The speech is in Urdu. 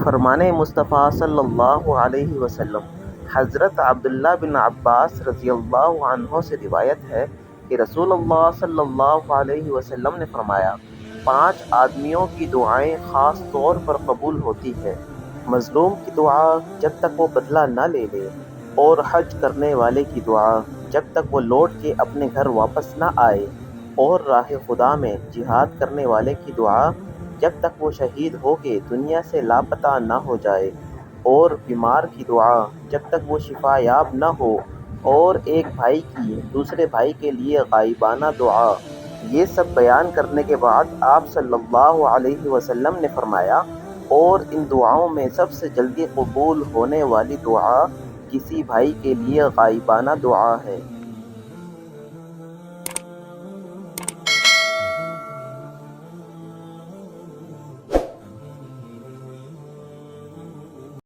فرمان مصطفیٰ صلی اللہ علیہ وسلم حضرت عبداللہ بن عباس رضی اللہ عنہ سے روایت ہے کہ رسول اللہ صلی اللہ علیہ وسلم نے فرمایا، 5 آدمیوں کی دعائیں خاص طور پر قبول ہوتی ہے: مظلوم کی دعا جب تک وہ بدلہ نہ لے لے، اور حج کرنے والے کی دعا جب تک وہ لوٹ کے اپنے گھر واپس نہ آئے، اور راہ خدا میں جہاد کرنے والے کی دعا جب تک وہ شہید ہو کے دنیا سے لاپتہ نہ ہو جائے، اور بیمار کی دعا جب تک وہ شفا یاب نہ ہو، اور ایک بھائی کی دوسرے بھائی کے لیے غائبانہ دعا۔ یہ سب بیان کرنے کے بعد آپ صلی اللہ علیہ وسلم نے فرمایا، اور ان دعاؤں میں سب سے جلدی قبول ہونے والی دعا کسی بھائی کے لیے غائبانہ دعا ہے۔